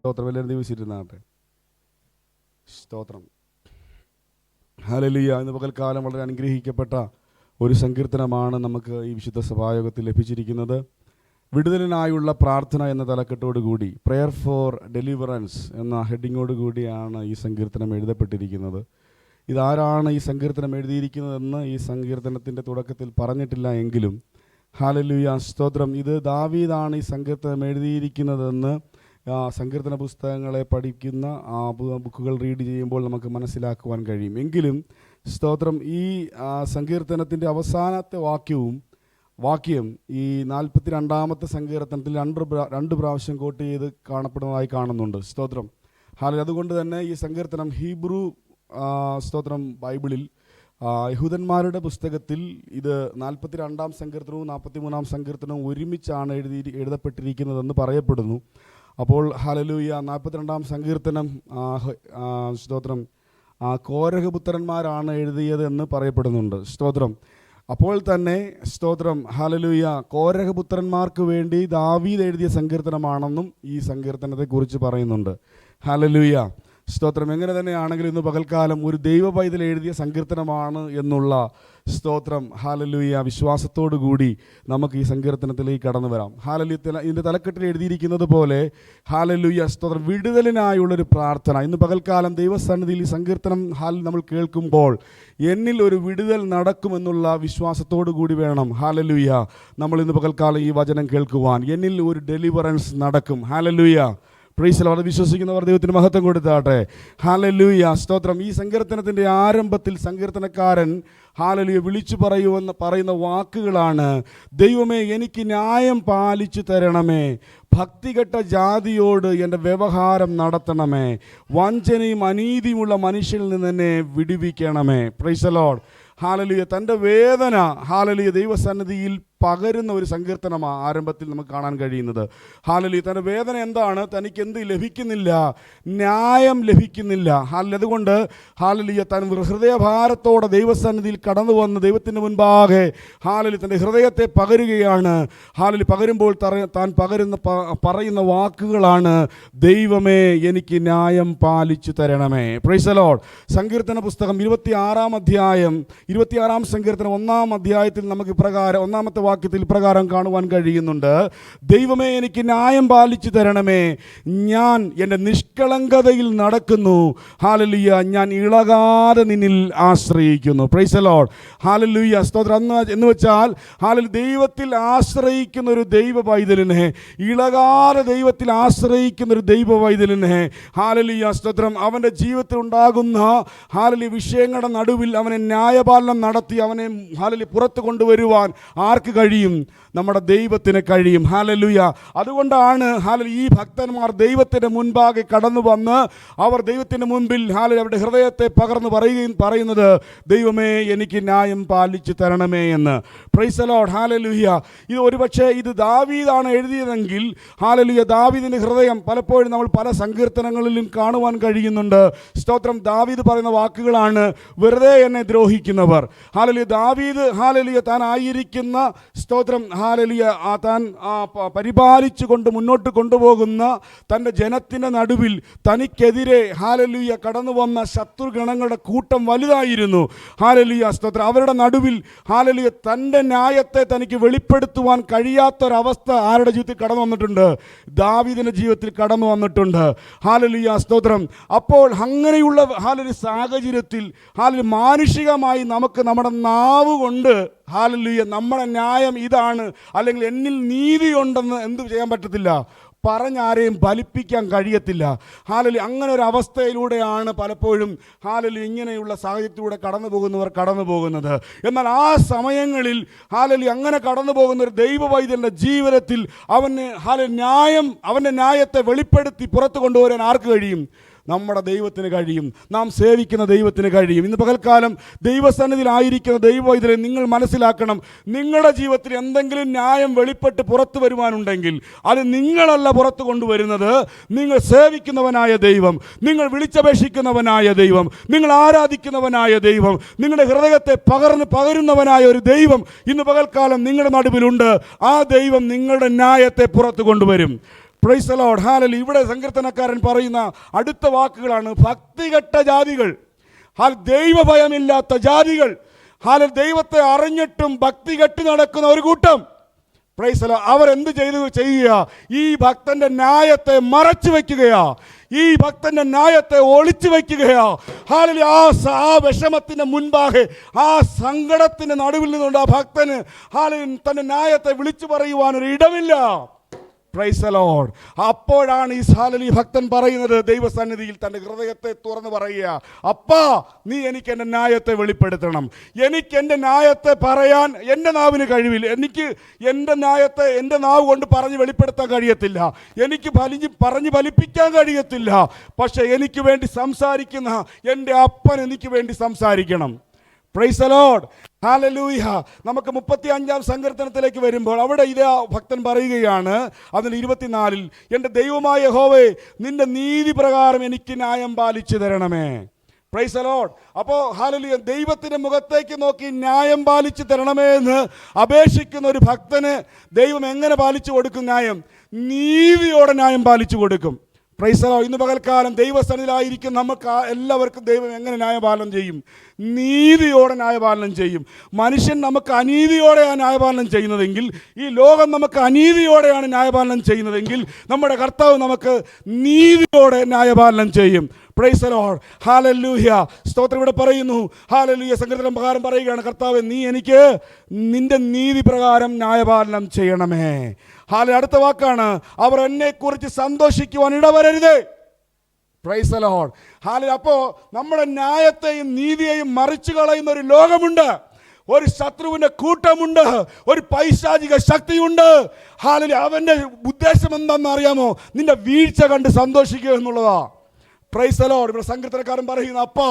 സ്തോത്രം. എല്ലാവരും ദിവസിരുന്നാട്ടെ. സ്തോത്രം. ഹല്ലേലൂയ. ഇന്ന് പകൽക്കാലം വളരെ അനുഗ്രഹിക്കപ്പെട്ട ഒരു സങ്കീർത്തനമാണ് നമുക്ക് ഈ വിശുദ്ധ സഭായോഗത്തിൽ ലഭിച്ചിരിക്കുന്നത്. വിടുതലിനായുള്ള പ്രാർത്ഥന എന്ന തലക്കെട്ടോടുകൂടി, പ്രെയർ ഫോർ ഡെലിവറൻസ് എന്ന ഹെഡിങ്ങോടുകൂടിയാണ് ഈ സങ്കീർത്തനം എഴുതപ്പെട്ടിരിക്കുന്നത്. ഇതാരാണ് ഈ സങ്കീർത്തനം എഴുതിയിരിക്കുന്നതെന്ന് ഈ സങ്കീർത്തനത്തിൻ്റെ തുടക്കത്തിൽ പറഞ്ഞിട്ടില്ല എങ്കിലും ഹല്ലേലൂയ സ്തോത്രം, ഇത് ദാവീദാണ് ഈ സങ്കീർത്തനം എഴുതിയിരിക്കുന്നതെന്ന് സങ്കീർത്തന പുസ്തകങ്ങളെ പഠിക്കുന്ന ബുക്കുകൾ റീഡ് ചെയ്യുമ്പോൾ നമുക്ക് മനസ്സിലാക്കുവാൻ കഴിയും. എങ്കിലും സ്തോത്രം, ഈ സങ്കീർത്തനത്തിൻ്റെ അവസാനത്തെ വാക്യം ഈ 42-ാമത്തെ സങ്കീർത്തനത്തിൽ രണ്ട് പ്രാവശ്യം കോട്ട് ചെയ്ത് കാണപ്പെടുന്നതായി കാണുന്നുണ്ട്. സ്തോത്രം. അതുകൊണ്ട് തന്നെ ഈ സങ്കീർത്തനം ഹീബ്രു സ്തോത്രം ബൈബിളിൽ യഹൂദന്മാരുടെ പുസ്തകത്തിൽ ഇത് 42-ാം സങ്കീർത്തനവും 43-ാം സങ്കീർത്തനവും ഒരുമിച്ചാണ് എഴുതപ്പെട്ടിരിക്കുന്നതെന്ന് പറയപ്പെടുന്നു. അപ്പോൾ ഹല്ലേലൂയ 42-ാം സങ്കീർത്തനം സ്തോത്രം കോരഹപുത്രന്മാരാണ് എഴുതിയത് എന്ന് പറയപ്പെടുന്നുണ്ട്. സ്തോത്രം. അപ്പോൾ തന്നെ സ്തോത്രം ഹല്ലേലൂയ കോരഹപുത്രന്മാർക്ക് വേണ്ടി ദാവീദ് എഴുതിയ സങ്കീർത്തനമാണെന്നും ഈ സങ്കീർത്തനത്തെക്കുറിച്ച് പറയുന്നുണ്ട്. ഹല്ലേലൂയ സ്തോത്രം. എങ്ങനെ തന്നെയാണെങ്കിലും ഇന്ന് പകൽക്കാലം ഒരു ദൈവ പൈതൽ എഴുതിയ സങ്കീർത്തനമാണ് എന്നുള്ള സ്തോത്രം ഹല്ലേലൂയ വിശ്വാസത്തോടു കൂടി നമുക്ക് ഈ സങ്കീർത്തനത്തിലേക്ക് കടന്നു വരാം. ഹല്ലേലൂയ. ഇതിൻ്റെ തലക്കെട്ടിൽ എഴുതിയിരിക്കുന്നത് പോലെ ഹല്ലേലൂയ സ്തോത്രം, വിടുതലിനായുള്ളൊരു പ്രാർത്ഥന. ഇന്ന് പകൽക്കാലം ദൈവസന്നിധിയിൽ ഈ സങ്കീർത്തനം നമ്മൾ കേൾക്കുമ്പോൾ എന്നിൽ ഒരു വിടുതൽ നടക്കുമെന്നുള്ള വിശ്വാസത്തോടു കൂടി വേണം ഹല്ലേലൂയ നമ്മൾ ഇന്ന് പകൽക്കാലം ഈ വചനം കേൾക്കുവാൻ. എന്നിൽ ഒരു ഡെലിവറൻസ് നടക്കും. ഹല്ലേലൂയ. Price the Lord. വിശ്വസിക്കുന്നവർ ദൈവത്തിന് മഹത്വം കൊടുത്താട്ടെ. ഹല്ലേലൂയ സ്തോത്രം. ഈ സങ്കീർത്തനത്തിൻ്റെ ആരംഭത്തിൽ സങ്കീർത്തനക്കാരൻ ഹല്ലേലൂയ വിളിച്ചു പറയുന്ന വാക്കുകളാണ്: ദൈവമേ, എനിക്ക് ന്യായം പാലിച്ചു തരണമേ, ഭക്തികെട്ട ജാതിയോട് എൻ്റെ വ്യവഹാരം നടത്തണമേ, വഞ്ചനയും അനീതിയുമുള്ള മനുഷ്യരിൽ നിന്ന് എന്നെ വിടുവിക്കണമേ. Praise the Lord. ഹല്ലേലൂയ. തൻ്റെ വേദന ഹല്ലേലൂയ ദൈവസന്നിധിയിൽ പകരുന്ന ഒരു സങ്കീർത്തനമാണ് ആരംഭത്തിൽ നമുക്ക് കാണാൻ കഴിയുന്നത്. ഹല്ലേലൂയ. തൻ്റെ വേദന എന്താണ്? തനിക്ക് എന്ത് ലഭിക്കുന്നില്ല? ന്യായം ലഭിക്കുന്നില്ല. അതുകൊണ്ട് ഹല്ലേലൂയ താൻ ഹൃദയഭാരത്തോടെ ദൈവസന്നിധിയിൽ കടന്നു വന്ന് ദൈവത്തിൻ്റെ മുൻപാകെ ഹല്ലേലൂയ തൻ്റെ ഹൃദയത്തെ പകരുകയാണ്. ഹല്ലേലൂയ. പകരുമ്പോൾ താൻ പറയുന്ന വാക്കുകളാണ്: ദൈവമേ, എനിക്ക് ന്യായം പാലിച്ചു തരണമേ. Price the Lord. സങ്കീർത്തന പുസ്തകം 26-ാം സങ്കീർത്തനം 1-ാം അധ്യായത്തിൽ നമുക്ക് ഇപ്രകാരം 1-ാമത്തെ വാക്യത്തിൽ ഇപ്രകാരം കാണുവാൻ കഴിയുന്നുണ്ട്: ദൈവമേ, എനിക്ക് ന്യായം പാലിച്ചു തരണമേ, ഞാൻ എൻ്റെ നിഷ്കളങ്കതയിൽ നടക്കുന്നു. ഹല്ലേലൂയ. ഞാൻ ഇളകാതെ നിന്നിൽ ആശ്രയിക്കുന്നു. Price the Lord. ഹല്ലേലൂയ സ്തോത്രം. എന്ന് വെച്ചാൽ ഹല്ലേലൂയ ദൈവത്തിൽ ആശ്രയിക്കുന്ന ഒരു ദൈവ പൈതലിനെ, ഇളകാതെ ദൈവത്തിൽ ആശ്രയിക്കുന്ന ഒരു ദൈവ പൈതലിനെ ഹല്ലേലൂയ സ്തോത്രം അവൻ്റെ ജീവിതത്തിൽ ഉണ്ടാകുന്ന ഹല്ലേലൂയ വിഷയങ്ങളുടെ നടുവിൽ അവനെ ന്യായപാലനം നടത്തി അവനെ ഹല്ലേലൂയ പുറത്ത് കൊണ്ടുവരുവാൻ ആർക്ക് കഴിയും? നമ്മുടെ ദൈവത്തിന് കഴിയും. ഹല്ലേലൂയ. അതുകൊണ്ടാണ് ഹല്ലേലൂയ ഈ ഭക്തന്മാർ ദൈവത്തിൻ്റെ മുൻപാകെ കടന്നു വന്ന് അവർ ദൈവത്തിൻ്റെ മുൻപിൽ ഹല്ലേലൂയ അവരുടെ ഹൃദയത്തെ പകർന്നു പറയുന്നത്: ദൈവമേ, എനിക്ക് ന്യായം പാലിച്ചു തരണമേ എന്ന്. Price the Lord. ഹല്ലേലൂയ. ഇത് ഒരുപക്ഷെ ഇത് ദാവീദാണ് എഴുതിയതെങ്കിൽ ഹല്ലേലൂയ ദാവീദിൻ്റെ ഹൃദയം പലപ്പോഴും നമ്മൾ പല സങ്കീർത്തനങ്ങളിലും കാണുവാൻ കഴിയുന്നുണ്ട്. സ്തോത്രം. ദാവീദ് പറയുന്ന വാക്കുകളാണ്: വെറുതെ എന്നെ ദ്രോഹിക്കുന്നവർ. ഹല്ലേലൂയ. ദാവീദ് ഹല്ലേലൂയ താൻ ആയിരിക്കുന്ന സ്തോത്രം ഹല്ലേലൂയ താൻ പരിപാലിച്ചു കൊണ്ട് മുന്നോട്ട് കൊണ്ടുപോകുന്ന തൻ്റെ ജനത്തിൻ്റെ നടുവിൽ തനിക്കെതിരെ ഹല്ലേലൂയ കടന്നു വന്ന ശത്രുഗണങ്ങളുടെ കൂട്ടം വലുതായിരുന്നു. ഹല്ലേലൂയ സ്തോത്രം. അവരുടെ നടുവിൽ ഹല്ലേലൂയ തൻ്റെ ന്യായത്തെ തനിക്ക് വെളിപ്പെടുത്തുവാൻ കഴിയാത്തൊരവസ്ഥ ആരുടെ ജീവിതത്തിൽ കടന്നു വന്നിട്ടുണ്ട്? ദാവീദിൻ്റെ ജീവിതത്തിൽ കടന്നു വന്നിട്ടുണ്ട്. ഹല്ലേലൂയ സ്തോത്രം. അപ്പോൾ അങ്ങനെയുള്ള ഹല്ലേലൂയ സാഹചര്യത്തിൽ ഹല്ലേലൂയ മാനുഷികമായി നമുക്ക് നമ്മുടെ നാവ് കൊണ്ട് ഹല്ലേലൂയ നമ്മുടെ ന്യായം ഇതാണ്, അല്ലെങ്കിൽ എന്നിൽ നീതിയുണ്ടെന്ന് എന്ത് ചെയ്യാൻ പറ്റത്തില്ല? പറഞ്ഞാരെയും ഫലിപ്പിക്കാൻ കഴിയത്തില്ല. ഹല്ലേലൂയ. അങ്ങനെ ഒരു അവസ്ഥയിലൂടെയാണ് പലപ്പോഴും ഹല്ലേലൂയ ഇങ്ങനെയുള്ള സാഹചര്യത്തിലൂടെ കടന്നു പോകുന്നത്. എന്നാൽ ആ സമയങ്ങളിൽ ഹല്ലേലൂയ അങ്ങനെ കടന്നു പോകുന്ന ഒരു ദൈവവൈദ്യൻ്റെ ജീവിതത്തിൽ അവൻ്റെ ന്യായത്തെ വെളിപ്പെടുത്തി പുറത്തു കൊണ്ടുവരാൻ ആർക്ക് കഴിയും? നമ്മുടെ ദൈവത്തിന് കഴിയും. നാം സേവിക്കുന്ന ദൈവത്തിന് കഴിയും. ഇന്ന് പകൽക്കാലം ദൈവസന്നിധിയിലായിരിക്കുന്ന ദൈവവൈദ്യരെ നിങ്ങൾ മനസ്സിലാക്കണം, നിങ്ങളുടെ ജീവിതത്തിൽ എന്തെങ്കിലും ന്യായം വെളിപ്പെട്ട് പുറത്തു വരുവാനുണ്ടെങ്കിൽ അത് നിങ്ങളല്ല പുറത്തു കൊണ്ടുവരുന്നത്. നിങ്ങൾ സേവിക്കുന്നവനായ ദൈവം, നിങ്ങൾ വിളിച്ചപേക്ഷിക്കുന്നവനായ ദൈവം, നിങ്ങൾ ആരാധിക്കുന്നവനായ ദൈവം, നിങ്ങളുടെ ഹൃദയത്തെ പകരുന്നവനായ ഒരു ദൈവം ഇന്ന് പകൽക്കാലം നിങ്ങളുടെ നടുവിലുണ്ട്. ആ ദൈവം നിങ്ങളുടെ ന്യായത്തെ പുറത്തു കൊണ്ടുവരും. Price the Lord. ഹല്ലേലൂയ. ഇവിടെ സങ്കീർത്തനക്കാരൻ പറയുന്ന അടുത്ത വാക്കുകളാണ് ഭക്തികെട്ട ജാതികൾ, ദൈവഭയമില്ലാത്ത ജാതികൾ, ദൈവത്തെ അറിഞ്ഞിട്ടും ഭക്തി കെട്ടി നടക്കുന്ന ഒരു കൂട്ടം. Price the Lord. അവരെന്ത് ചെയ്യുക? ഈ ഭക്തന്റെ ന്യായത്തെ മറച്ചു വയ്ക്കുകയാ, ഈ ഭക്തന്റെ ന്യായത്തെ ഒളിച്ചു വയ്ക്കുകയാ. ഹല്ലേലൂയ. ആ വിഷമത്തിന്റെ മുൻപാകെ, ആ സങ്കടത്തിന്റെ നടുവിൽ നിന്നുകൊണ്ട് ആ ഭക്തന് തന്റെ ന്യായത്തെ വിളിച്ചു പറയുവാനൊരു ഇടമില്ല. Praise the Lord. അപ്പോഴാണ് ഈ ഭക്തൻ പറയുന്നത്, ദൈവസന്നിധിയിൽ തൻ്റെ ഹൃദയത്തെ തുറന്ന് പറയുക, അപ്പാ നീ എനിക്ക് എൻ്റെ ന്യായത്തെ വെളിപ്പെടുത്തണം. എനിക്ക് എൻ്റെ ന്യായത്തെ പറയാൻ എൻ്റെ നാവിന് കഴിവില്ല. എനിക്ക് എൻ്റെ ന്യായത്തെ എൻ്റെ നാവ് കൊണ്ട് പറഞ്ഞ് വെളിപ്പെടുത്താൻ കഴിയത്തില്ല, എനിക്ക് പറഞ്ഞ് ഫലിപ്പിക്കാൻ കഴിയത്തില്ല. പക്ഷെ എനിക്ക് വേണ്ടി സംസാരിക്കുന്ന എൻ്റെ അപ്പൻ എനിക്ക് വേണ്ടി സംസാരിക്കണം. Price the Lord. ഹല്ലേലൂയ. നമുക്ക് 35-ാം സങ്കീർത്തനത്തിലേക്ക് വരുമ്പോൾ അവിടെ ഇതേ ഭക്തൻ പറയുകയാണ്, അതിൽ 24-ൽ, എൻ്റെ ദൈവമായ യഹോവേ, നിന്റെ നീതി പ്രകാരം എനിക്ക് ന്യായം പാലിച്ചു തരണമേ. Price the Lord. അപ്പോൾ ഹല്ലേലൂയ, ദൈവത്തിൻ്റെ മുഖത്തേക്ക് നോക്കി ന്യായം പാലിച്ചു തരണമേ എന്ന് അപേക്ഷിക്കുന്ന ഒരു ഭക്തന് ദൈവം എങ്ങനെ പാലിച്ചു കൊടുക്കും? ന്യായം, നീതിയോടെ ന്യായം പാലിച്ചു കൊടുക്കും. Price the Lord. ഇന്ന് പകൽക്കാലം ദൈവസന്നിധിയിലായിരിക്കും നമുക്ക് എല്ലാവർക്കും ദൈവം എങ്ങനെ ന്യായപാലനം ചെയ്യും? നീതിയോടെ ന്യായപാലനം ചെയ്യും. മനുഷ്യൻ നമുക്ക് അനീതിയോടെയാണ് ന്യായപാലനം ചെയ്യുന്നതെങ്കിൽ, ഈ ലോകം നമുക്ക് അനീതിയോടെയാണ് ന്യായപാലനം ചെയ്യുന്നതെങ്കിൽ, നമ്മുടെ കർത്താവ് നമുക്ക് നീതിയോടെ ന്യായപാലനം ചെയ്യും. Price the Lord. ഹല്ലേലൂയ. സ്തോത്രം. ഇവിടെ പറയുന്നു, ഹല്ലേലൂയ, സങ്കീർത്തനം പ്രകാരം പറയുകയാണ്, കർത്താവേ നീ എനിക്ക് നിന്റെ നീതി പ്രകാരം ന്യായപാലനം ചെയ്യണമേ. അടുത്ത വാക്കാണ്, അവർ എന്നെക്കുറിച്ച് സന്തോഷിക്കുവാൻ ഇടവരരുത്. Praise the Lord. അപ്പോൾ നമ്മുടെ ന്യായത്തെയും നീതിയെയും മറിച്ചു കളയുന്ന ഒരു ലോകമുണ്ട്, ഒരു ശത്രുവിൻ്റെ കൂട്ടമുണ്ട്, ഒരു പൈശാചിക ശക്തിയുണ്ട്. അവൻ്റെ ഉദ്ദേശം എന്താണെന്ന് അറിയാമോ? നിന്റെ വീഴ്ച കണ്ട് സന്തോഷിക്കുക എന്നുള്ളതാ. Praise the Lord. ഇവിടെ സങ്കീർത്തനക്കാരൻ പറയുന്നു, അപ്പാ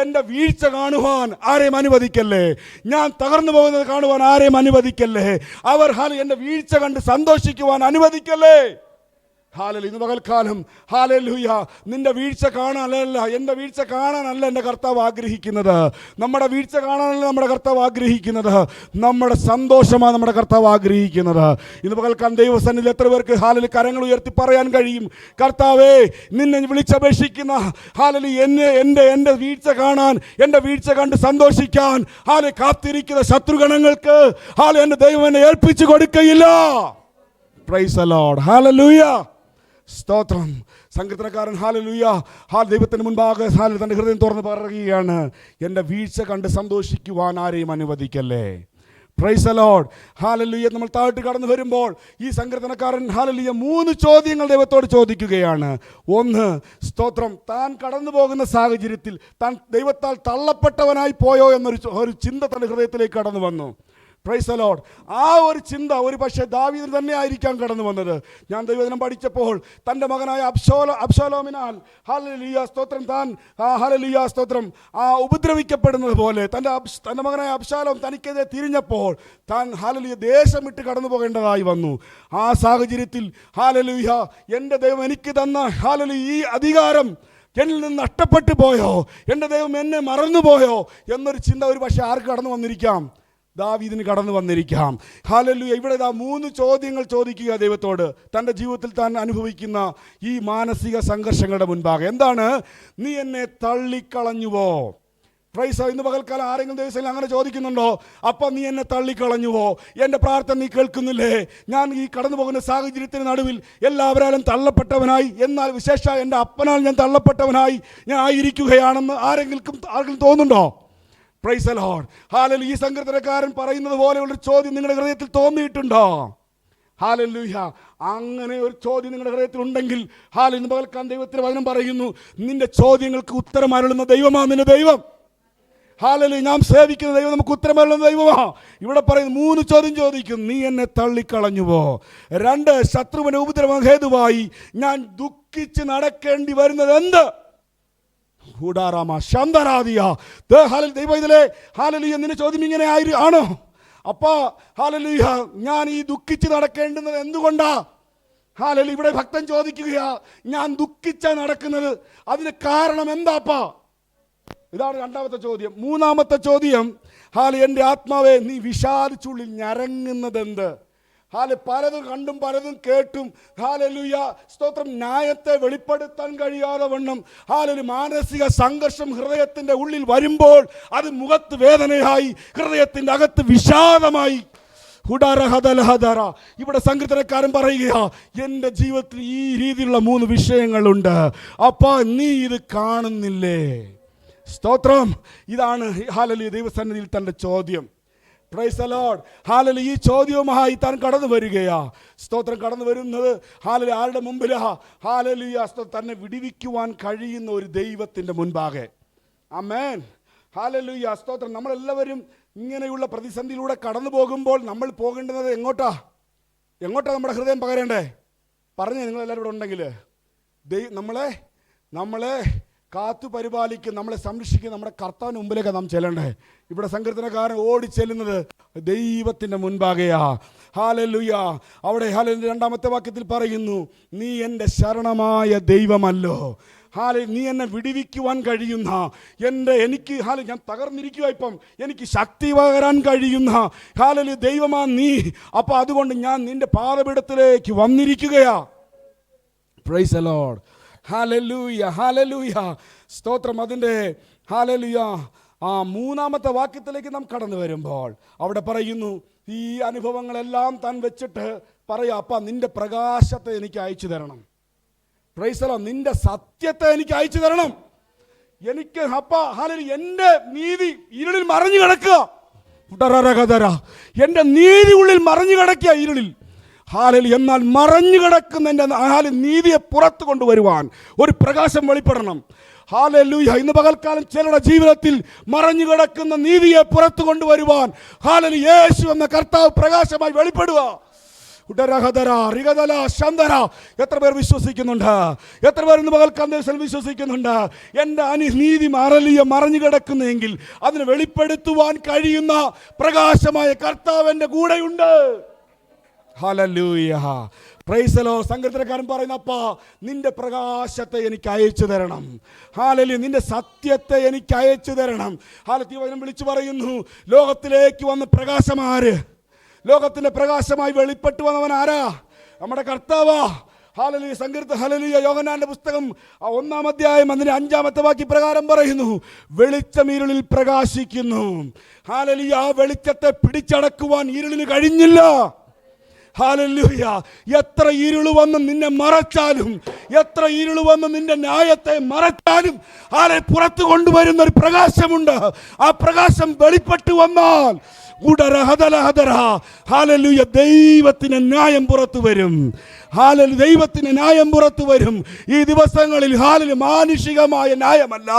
എൻ്റെ വീഴ്ച കാണുവാൻ ആരെയും അനുവദിക്കല്ലേ, ഞാൻ തകർന്നു പോകുന്നത് കാണുവാൻ ആരെയും അനുവദിക്കല്ലേ, അവർ എൻ്റെ വീഴ്ച കണ്ട് സന്തോഷിക്കുവാൻ അനുവദിക്കല്ലേ. ഹല്ലേലൂയ. ഇന്ന് പകൽക്കാലം ഹല്ലേലൂയ, നിന്റെ വീഴ്ച കാണാനല്ല, എൻ്റെ വീഴ്ച കാണാനല്ല എൻ്റെ കർത്താവ് ആഗ്രഹിക്കുന്നത്, നമ്മുടെ വീഴ്ച കാണാനല്ല നമ്മുടെ കർത്താവ് ആഗ്രഹിക്കുന്നത്, നമ്മുടെ സന്തോഷമാണ് നമ്മുടെ കർത്താവ് ആഗ്രഹിക്കുന്നത്. ഇന്ന് പകൽക്കാലം ദൈവസന്നിധിയിൽ എത്ര പേർക്ക് ഹല്ലേലൂയ കരങ്ങൾ ഉയർത്തി പറയാൻ കഴിയും, കർത്താവേ നിന്നെ വിളിച്ചപേക്ഷിക്കുന്ന ഹല്ലേലൂയ എൻ്റെ വീഴ്ച കാണാൻ, എൻ്റെ വീഴ്ച കണ്ട് സന്തോഷിക്കാൻ കാത്തിരിക്കുന്ന ശത്രുഗണങ്ങൾക്ക് എൻ്റെ ദൈവം എന്നെ ഏൽപ്പിച്ചു കൊടുക്കയില്ല. Praise the Lord. ഹല്ലേലൂയ. സ്തോത്രം. സങ്കീർത്തനക്കാരൻ ഹല്ലേലൂയ ദൈവത്തിന് മുൻപാകെ തൻ്റെ ഹൃദയം തുറന്ന് പറയുകയാണ്, എൻ്റെ വീഴ്ച കണ്ട് സന്തോഷിക്കുവാൻ ആരെയും അനുവദിക്കല്ലേ. Praise the Lord. ഹല്ലേലൂയ. നമ്മൾ താഴോട്ട് കടന്നു വരുമ്പോൾ ഈ സങ്കീർത്തനക്കാരൻ ഹല്ലേലൂയ 3 ചോദ്യങ്ങൾ ദൈവത്തോട് ചോദിക്കുകയാണ്. ഒന്ന്, സ്തോത്രം, താൻ കടന്നു പോകുന്ന സാഹചര്യത്തിൽ താൻ ദൈവത്താൽ തള്ളപ്പെട്ടവനായി പോയോ എന്നൊരു ചിന്ത തൻ്റെ ഹൃദയത്തിലേക്ക് കടന്നു വന്നു. Price the Lord. ആ ഒരു ചിന്ത ഒരു പക്ഷേ ദാവീദിന് തന്നെ ആയിരിക്കാം കടന്നു വന്നത്. ഞാൻ ദൈവവചനം പഠിച്ചപ്പോൾ തൻ്റെ മകനായ അബ്ശാലോമിനാൽ ഹല്ലേലൂയ സ്തോത്രം താൻ ഹല്ലേലൂയ സ്തോത്രം ഉപദ്രവിക്കപ്പെടുന്നത് പോലെ തൻ്റെ മകനായ അബ്ശാലോം തനിക്കെതിരെ തിരിഞ്ഞപ്പോൾ താൻ ഹല്ലേലൂയ ദേശം വിട്ട് കടന്നു പോകേണ്ടതായി വന്നു. ആ സാഹചര്യത്തിൽ ഹല്ലേലൂയ എൻ്റെ ദൈവം എനിക്ക് തന്ന ഹല്ലേലൂയ ഈ അധികാരം എന്നിൽ നിന്ന് നഷ്ടപ്പെട്ടു പോയോ, എൻ്റെ ദൈവം എന്നെ മറന്നുപോയോ എന്നൊരു ചിന്ത ഒരു പക്ഷേ ആർക്ക് കടന്നു വന്നിരിക്കാം? ദാവീദിന് കടന്നു വന്നിരിക്കാം. ഹല്ലേലൂയ. ഇവിടെ 3 ചോദ്യങ്ങൾ ചോദിക്കുക ദൈവത്തോട്, തൻ്റെ ജീവിതത്തിൽ താൻ അനുഭവിക്കുന്ന ഈ മാനസിക സംഘർഷങ്ങളുടെ മുൻപാകെ. എന്താണ്? നീ എന്നെ തള്ളിക്കളഞ്ഞുവോ? പ്രൈസ്. ഇന്ന് പകൽക്കാലം ആരെങ്കിലും ദിവസം അങ്ങനെ ചോദിക്കുന്നുണ്ടോ? അപ്പം നീ എന്നെ തള്ളിക്കളഞ്ഞുവോ? എൻ്റെ പ്രാർത്ഥന നീ കേൾക്കുന്നില്ലേ? ഞാൻ ഈ കടന്നു പോകുന്ന സാഹചര്യത്തിന് നടുവിൽ എല്ലാവരാലും തള്ളപ്പെട്ടവനായി, എന്നാൽ വിശേഷ എൻ്റെ അപ്പനാൽ ഞാൻ തള്ളപ്പെട്ടവനായി ഞാൻ ആയിരിക്കുകയാണെന്ന് ആർക്കും തോന്നുന്നുണ്ടോ? Price the Lord. ഹല്ലേലൂയ. ഈ സങ്കീർത്തനക്കാരൻ പറയുന്നത് പോലെയുള്ളൊരു ചോദ്യം നിങ്ങളുടെ ഹൃദയത്തിൽ തോന്നിയിട്ടുണ്ടോ? ഹല്ലേലൂയ. അങ്ങനെ ഒരു ചോദ്യം നിങ്ങളുടെ ഹൃദയത്തിൽ ഉണ്ടെങ്കിൽ ഇന്ന് പകൽക്കാലം ദൈവത്തിന്റെ വചനം പറയുന്നു, നിന്റെ ചോദ്യങ്ങൾക്ക് ഉത്തരം അരുളുന്ന ദൈവമാണ് നിന്റെ ദൈവം. ഹല്ലേലൂയ. നാം സേവിക്കുന്ന ദൈവം നമുക്ക് ഉത്തരം അരുളുന്ന ദൈവമാ. ഇവിടെ പറയുന്നു 3 ചോദ്യം ചോദിക്കും. നീ എന്നെ തള്ളിക്കളഞ്ഞുവോ? 2, ശത്രുവിന്റെ ഉപദ്രവം ഹേതുവായി ഞാൻ ദുഃഖിച്ച് നടക്കേണ്ടി വരുന്നത് എന്ത്? നിന്റെ ചോദ്യം ഇങ്ങനെ ആണോ? അപ്പാ ഹല്ലേലൂയ, ഞാൻ ഈ ദുഃഖിച്ച് നടക്കേണ്ടുന്നത് എന്തുകൊണ്ടാ? ഹല്ലേലൂയ. ഇവിടെ ഭക്തൻ ചോദിക്കുകയാ, ഞാൻ ദുഃഖിച്ചാ നടക്കുന്നത്, അതിന് കാരണം എന്താപ്പാ? ഇതാണ് 2ാമത്തെ ചോദ്യം. 3ാമത്തെ ചോദ്യം, എൻ്റെ ആത്മാവേ നീ വിഷാദിച്ചുള്ളിൽ ഞരങ്ങുന്നത് എന്ത്? പലതും കണ്ടും പലതും കേട്ടും ഹല്ലേലൂയ സ്തോത്രം ന്യായത്തെ വെളിപ്പെടുത്താൻ കഴിയാതെ വണ്ണം മാനസിക സംഘർഷം ഹൃദയത്തിന്റെ ഉള്ളിൽ വരുമ്പോൾ അത് മുഖത്ത് വേദനയായി, ഹൃദയത്തിന്റെ അകത്ത് വിഷാദമായി. ഇവിടെ സങ്കീർത്തനക്കാരൻ പറയുകയാ, എൻ്റെ ജീവിതത്തിൽ ഈ രീതിയിലുള്ള 3 വിഷയങ്ങളുണ്ട്. അപ്പാ നീ ഇത് കാണുന്നില്ലേ? സ്തോത്രം. ഇതാണ് ഹല്ലേലൂയ ദൈവസന്നിധിയിൽ തൻ്റെ ചോദ്യം. Price the Lord. ഹല്ലേലൂയ. ഈ ചോദ്യവുമായി താൻ കടന്നു വരികയാ. സ്തോത്രം. കടന്നു വരുന്നത് ഹല്ലേലൂയ ആരുടെ മുമ്പിലാ? ഹല്ലേലൂയ തന്നെ വിടുവിക്കുവാൻ കഴിയുന്ന ഒരു ദൈവത്തിൻ്റെ മുൻപാകെ. ആമേൻ. ഹല്ലേലൂയ സ്തോത്രം. നമ്മളെല്ലാവരും ഇങ്ങനെയുള്ള പ്രതിസന്ധിയിലൂടെ കടന്നു പോകുമ്പോൾ നമ്മൾ പോകേണ്ടത് എങ്ങോട്ടാ നമ്മുടെ ഹൃദയം പകരേണ്ടേ? പറഞ്ഞേ, നിങ്ങളെല്ലാവരും ഇവിടെ ഉണ്ടെങ്കിൽ നമ്മളെ കാത്തു പരിപാലിക്കും, നമ്മളെ സംരക്ഷിക്കും നമ്മുടെ കർത്താവിന് മുമ്പിലേക്കാണ് നാം ചെല്ലണ്ടേ. ഇവിടെ സങ്കീർത്തനക്കാരൻ ഓടി ചെല്ലുന്നത് ദൈവത്തിൻ്റെ മുൻപാകെയാ. ഹല്ലേലൂയ. അവിടെ ഹല്ലേലൂയ 2-ാമത്തെ വാക്യത്തിൽ പറയുന്നു, നീ എൻ്റെ ശരണമായ ദൈവമല്ലോ. നീ എന്നെ വിടുവിക്കുവാൻ കഴിയുന്ന എനിക്ക് ഞാൻ തകർന്നിരിക്കുക, ഇപ്പം എനിക്ക് ശക്തി പകരാൻ കഴിയുന്ന ദൈവമാ നീ. അപ്പൊ അതുകൊണ്ട് ഞാൻ നിന്റെ പാദപീഠത്തിലേക്ക് വന്നിരിക്കുകയാ. Praise the Lord. ഹല്ലേലൂയ. ഹല്ലേലൂയ സ്തോത്രം. അതിൻ്റെ ഹല്ലേലൂയ 3-ാമത്തെ വാക്യത്തിലേക്ക് നാം കടന്നു വരുമ്പോൾ അവിടെ പറയുന്നു, ഈ അനുഭവങ്ങളെല്ലാം താൻ വെച്ചിട്ട് പറയാ, അപ്പ നിന്റെ പ്രകാശത്തെ എനിക്ക് അയച്ചു തരണം. Price the Lord. നിന്റെ സത്യത്തെ എനിക്ക് അയച്ചു തരണം. എനിക്ക് എൻ്റെ നീതി ഇരുളിൽ മറഞ്ഞു കിടക്കുക. എൻ്റെ നീതി ഉള്ളിൽ മറഞ്ഞു കിടക്കുക ഇരുളിൽ. എന്നാൽ മറഞ്ഞു കിടക്കുന്ന എൻ്റെ നീതിയെ പുറത്തു കൊണ്ടുവരുവാൻ ഒരു പ്രകാശം വെളിപ്പെടണം. ഹല്ലേലൂയ. ഇന്ന് പകൽക്കാലം ചിലരുടെ ജീവിതത്തിൽ മറഞ്ഞു കിടക്കുന്ന നീതിയെ പുറത്തു കൊണ്ടുവരുവാൻ യേശു എന്ന കർത്താവ് പ്രകാശമായി വെളിപ്പെടുക. എത്ര പേർ വിശ്വസിക്കുന്നുണ്ട്? എത്ര പേർ ഇന്ന് പകൽക്കാലം വിശ്വസിക്കുന്നുണ്ട്? എൻ്റെ നീതി മറഞ്ഞു കിടക്കുന്നെങ്കിൽ അതിന് വെളിപ്പെടുത്തുവാൻ കഴിയുന്ന പ്രകാശമായ കർത്താവ് എൻ്റെ കൂടെയുണ്ട്. ഹല്ലേലൂയ. Price the Lord. സങ്കീർത്തനക്കാരൻ പറയുന്ന, അപ്പാ നിന്റെ പ്രകാശത്തെ എനിക്ക് അയച്ചു തരണം. ഹല്ലേലൂയ. നിന്റെ സത്യത്തെ എനിക്ക് അയച്ചു തരണം. ഹല്ലേലൂയ. വിളിച്ചു പറയുന്നു, ലോകത്തിലേക്ക് വന്ന പ്രകാശം ആര്? ലോകത്തിന്റെ പ്രകാശമായി വെളിപ്പെട്ടു വന്നവൻ ആരാ? നമ്മുടെ കർത്താവാ. ഹല്ലേലൂയ. ഹല്ലേലൂയ. യോഹന്നാന്റെ പുസ്തകം 1-ാം അധ്യായം അതിന്റെ 5-ാമത്തെ വാക്യ പ്രകാരം പറയുന്നു, വെളിച്ചം ഇരുളിൽ പ്രകാശിക്കുന്നു. ഹല്ലേലൂയ. ആ വെളിച്ചത്തെ പിടിച്ചടക്കുവാൻ ഇരുളിന് കഴിഞ്ഞില്ല. ഹല്ലേലൂയ. എത്ര ഇരുള് വന്ന് നിന്നെ മറച്ചാലും, എത്ര ഇരുള് വന്ന് നിന്റെ ന്യായത്തെ മറച്ചാലും പുറത്തു കൊണ്ടുവരുന്ന ഒരു പ്രകാശമുണ്ട്. ആ പ്രകാശം വെളിപ്പെട്ടു വന്നാൽ ഹല്ലേലൂയ ദൈവത്തിന് ന്യായം പുറത്തു വരും. ഹല്ലേലൂയ ദൈവത്തിന് ന്യായം പുറത്തു വരും. ഈ ദിവസങ്ങളിൽ ഹല്ലേലൂയ മാനുഷികമായ ന്യായമല്ല,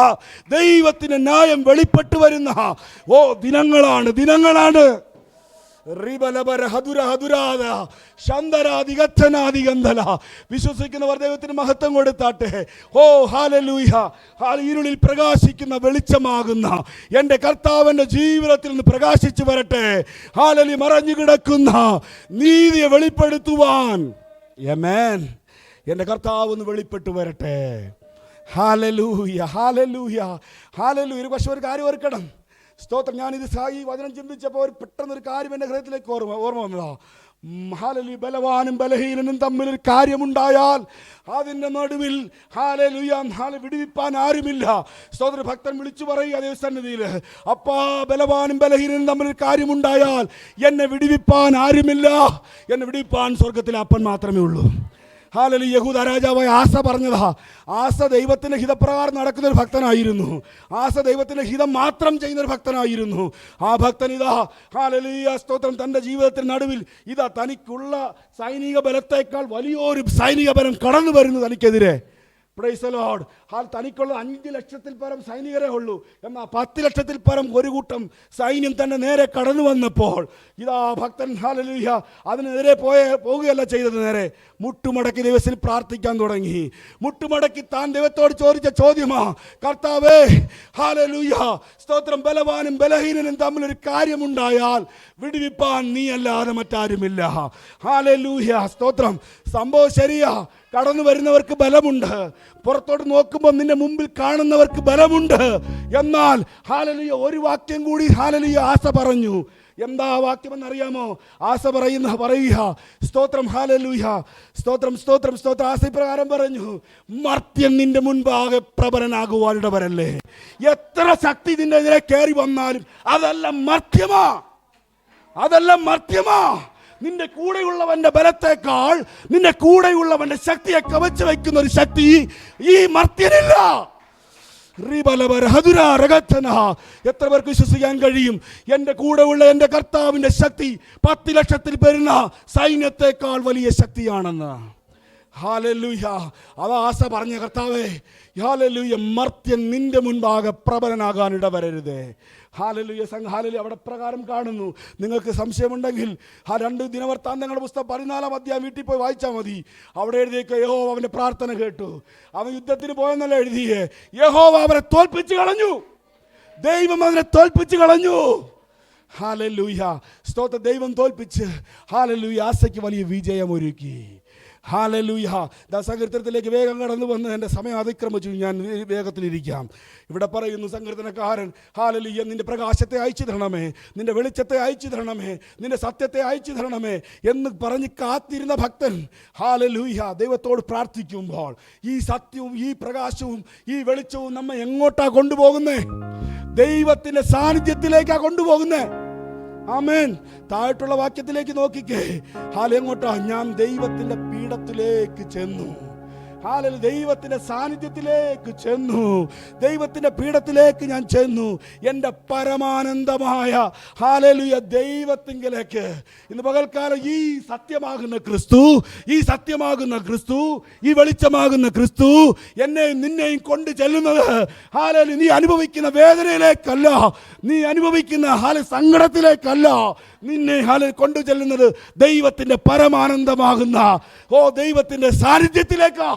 ദൈവത്തിന് ന്യായം വെളിപ്പെട്ടു വരുന്ന ദിനങ്ങളാണ്. വിശ്വസിക്കുന്നവർ ദൈവത്തിന് മഹത്വം കൊടുത്താട്ടെ. ഹല്ലേലൂയ. ഇരുളിൽ പ്രകാശിക്കുന്ന വെളിച്ചമാകുന്ന എൻ്റെ കർത്താവിൻ്റെ ജീവിതത്തിൽ നിന്ന് പ്രകാശിച്ചു വരട്ടെ. ഹല്ലേലൂയ. മറഞ്ഞു കിടക്കുന്ന നീതിയെ വെളിപ്പെടുത്തുവാൻ ആമേൻ എൻ്റെ കർത്താവ് ഒന്ന് വെളിപ്പെട്ടു വരട്ടെ. ഹല്ലേലൂയ. ഹല്ലേലൂയ. ഹല്ലേലൂയ. ഒരു കാര്യം ഓർക്കണം. സ്തോത്രം. ഞാനിത് ഈ വചനം ചിന്തിച്ചപ്പോൾ പെട്ടെന്നൊരു കാര്യം എൻ്റെ ഹൃദയത്തിലേക്ക് ഓർമ്മ വന്നതാ. ഹല്ലേലൂയ. ബലവാനും ബലഹീനനും തമ്മിലൊരു കാര്യമുണ്ടായാൽ അതിൻ്റെ നടുവിൽ ഹല്ലേലൂയ വിടുവിപ്പാൻ ആരുമില്ല. സ്തോത്ര. ഭക്തൻ വിളിച്ചു പറയുക ദൈവസന്നിധിയിൽ, അപ്പാ ബലവാനും ബലഹീനനും തമ്മിലൊരു കാര്യമുണ്ടായാൽ എന്നെ വിടുവിപ്പാൻ ആരുമില്ല. എന്നെ വിടുവിപ്പാൻ സ്വർഗത്തിലെ അപ്പൻ മാത്രമേ ഉള്ളൂ. ഹല്ലേലൂയ. യഹൂദ രാജാവായ ആസ പറഞ്ഞതാ. ആസ ദൈവത്തിന്റെ ഹിതപ്രകാരം നടക്കുന്ന ഒരു ഭക്തനായിരുന്നു. ആസ ദൈവത്തിന്റെ ഹിതം മാത്രം ചെയ്യുന്ന ഒരു ഭക്തനായിരുന്നു. ആ ഭക്തൻ ഇതാ ഹല്ലേലൂയ സ്തോത്രം തൻ്റെ ജീവിതത്തിന് നടുവിൽ ഇതാ തനിക്കുള്ള സൈനിക ബലത്തേക്കാൾ വലിയൊരു സൈനിക ബലം കടന്നു വരുന്നു തനിക്കെതിരെ. Price the Lord. തനിക്കുള്ള 5 ലക്ഷത്തിൽ പരം സൈനികരേ ഉള്ളൂ. എന്നാൽ 10 ലക്ഷത്തിൽ പരം ഒരു കൂട്ടം സൈന്യം തന്നെ നേരെ കടന്നു വന്നപ്പോൾ ഇതാ ഭക്തൻ ഹല്ലേലൂയ അതിനെതിരെ പോവുകയല്ല ചെയ്തത്. നേരെ മുട്ടുമടക്കി ദൈവത്തിൽ പ്രാർത്ഥിക്കാൻ തുടങ്ങി. മുട്ടുമടക്കി താൻ ദൈവത്തോട് ചോദിച്ച ചോദ്യമാ, കർത്താവേ ഹല്ലേലൂയ സ്തോത്രം, ബലവാനും ബലഹീനനും തമ്മിലൊരു കാര്യമുണ്ടായാൽ വിടുവിപ്പാൻ നീ അല്ലാതെ മറ്റാരുമില്ല. ഹല്ലേലൂയ സ്തോത്രം. സംഭവം ശരിയാ. കടന്നു വരുന്നവർക്ക് ബലമുണ്ട്, പുറത്തോട്ട് നോക്കുമ്പോൾ നിന്റെ മുമ്പിൽ കാണുന്നവർക്ക് ബലമുണ്ട്. എന്നാൽ ഹല്ലേലൂയ ഒരു വാക്യം കൂടി ഹല്ലേലൂയ ആസ പറഞ്ഞു, എന്താ വാക്യമെന്നറിയാമോ? ആസ പറയുക, സ്തോത്രം, ഹല്ലേലൂയ, സ്തോത്രം, സ്തോത്രം, സ്തോത്രം. ആസ ഇപ്രകാരം പറഞ്ഞു, മർത്യൻ നിന്റെ മുൻപാകെ പ്രബലനാകുവാൻ ഇടവരല്ലേ. എത്ര ശക്തി നിന്റെ എതിരെ കയറി വന്നാലും അതെല്ലാം മർത്യമാ. നിന്റെ കൂടെയുള്ളവന്റെ ബലത്തെക്കാൾ നിന്റെ കൂടെയുള്ളവന്റെ ശക്തിയെ കവച്ചു വയ്ക്കുന്ന ഒരു ശക്തി ഈ മർത്യനില്ല. എത്ര പേർക്ക് വിശ്വസിക്കാൻ കഴിയും? എൻ്റെ കൂടെയുള്ള എൻ്റെ കർത്താവിൻ്റെ ശക്തി 10 ലക്ഷത്തിൽ വരുന്ന സൈന്യത്തെക്കാൾ വലിയ ശക്തിയാണെന്ന്. ഹല്ലേലൂയ. അത് ആസ പറഞ്ഞ, കർത്താവേ, ഹല്ലേലൂയ, മർത്യൻ നിന്റെ മുൻപാകെ പ്രബലനാകാൻ ഇടവരരുതേ. ഹല്ലേലൂയ. ഹല്ലേലൂയ. അവിടെ പ്രകാരം കാണുന്നു. നിങ്ങൾക്ക് സംശയമുണ്ടെങ്കിൽ 2 ദിനവൃത്താന്തങ്ങളുടെ പുസ്തകം 14-ാം അധ്യായം വീട്ടിൽ പോയി വായിച്ചാൽ മതി. അവിടെ എഴുതിയേക്ക്, യഹോവ അവൻ്റെ പ്രാർത്ഥന കേട്ടു. അവൻ യുദ്ധത്തിന് പോയെന്നല്ല എഴുതിയേ, യഹോവ അവനെ തോൽപ്പിച്ച് കളഞ്ഞു. ദൈവം അവനെ തോൽപ്പിച്ച് കളഞ്ഞു. ഹല്ലേലൂയ. സ്തോത്രം. ദൈവം തോൽപ്പിച്ച്, ഹല്ലേലൂയ, ആസയ്ക്ക് വലിയ വിജയം ഒരുക്കി. ഹല്ലേലൂയ. സങ്കീർത്തനത്തിലേക്ക് വേഗം കടന്നു വന്ന് എൻ്റെ സമയം അതിക്രമിച്ചു, ഞാൻ വേഗത്തിലിരിക്കാം. ഇവിടെ പറയുന്നു സങ്കീർത്തനക്കാരൻ, ഹല്ലേലൂയ, നിന്റെ പ്രകാശത്തെ അയച്ചു തരണമേ, നിന്റെ വെളിച്ചത്തെ അയച്ചു തരണമേ, നിന്റെ സത്യത്തെ അയച്ചു തരണമേ എന്ന് പറഞ്ഞ് കാത്തിരുന്ന ഭക്തൻ, ഹല്ലേലൂയ, ദൈവത്തോട് പ്രാർത്ഥിക്കുമ്പോൾ ഈ സത്യവും ഈ പ്രകാശവും ഈ വെളിച്ചവും നമ്മെ എങ്ങോട്ടാ കൊണ്ടുപോകുന്നേ? ദൈവത്തിൻ്റെ സാന്നിധ്യത്തിലേക്കാ കൊണ്ടുപോകുന്നേ. ആമേൻ. താഴെയുള്ള വാക്യത്തിലേക്ക് നോക്കിക്കേ. എങ്ങോട്ടാ? ഞാൻ ദൈവത്തിന്റെ പീഠത്തിലേക്ക് ചെന്നു. ദൈവത്തിന്റെ സാന്നിധ്യത്തിലേക്ക് ചെന്നു, ദൈവത്തിന്റെ പീഠത്തിലേക്ക് ഞാൻ ചെന്നു. എൻ്റെ പരമാനന്ദമായ ഹല്ലേലൂയ ദൈവത്തിങ്കലേക്ക്. ഇന്ന് പകൽക്കാലം ഈ സത്യമാകുന്ന ക്രിസ്തു, ഈ വെളിച്ചമാകുന്ന ക്രിസ്തു എന്നെയും നിന്നെയും കൊണ്ട് ചെല്ലുന്നത് ഹല്ലേലൂയ നീ അനുഭവിക്കുന്ന വേദനയിലേക്കല്ല, നീ അനുഭവിക്കുന്ന സങ്കടത്തിലേക്കല്ല. നിന്നെ കൊണ്ടു ചെല്ലുന്നത് ദൈവത്തിന്റെ പരമാനന്ദമാകുന്ന ദൈവത്തിന്റെ സാന്നിധ്യത്തിലേക്കാ.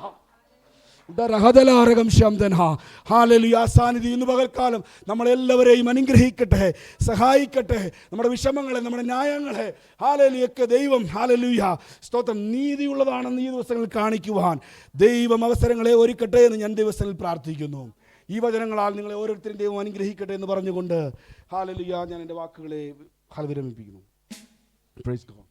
സാന്നിധ്യം ഇന്ന് പകൽക്കാലം നമ്മളെല്ലാവരെയും അനുഗ്രഹിക്കട്ടെ, സഹായിക്കട്ടെ. നമ്മുടെ വിഷമങ്ങളെ, നമ്മുടെ ന്യായങ്ങളെ ഹല്ലേലൂയ ദൈവം, ഹല്ലേലൂയ, സ്തോത്രം, നീതിയുള്ളതാണെന്ന് ഈ ദിവസങ്ങളിൽ കാണിക്കുവാൻ ദൈവം അവസരങ്ങളെ ഒരുക്കട്ടെ എന്ന് ഞാൻ ദിവസങ്ങളിൽ പ്രാർത്ഥിക്കുന്നു. ഈ വചനങ്ങളാൽ നിങ്ങളെ ഓരോരുത്തരും ദൈവം അനുഗ്രഹിക്കട്ടെ എന്ന് പറഞ്ഞുകൊണ്ട് ഹല്ലേലൂയ ഞാൻ എൻ്റെ വാക്കുകളെ വിരമിപ്പിക്കുന്നു. Praise God.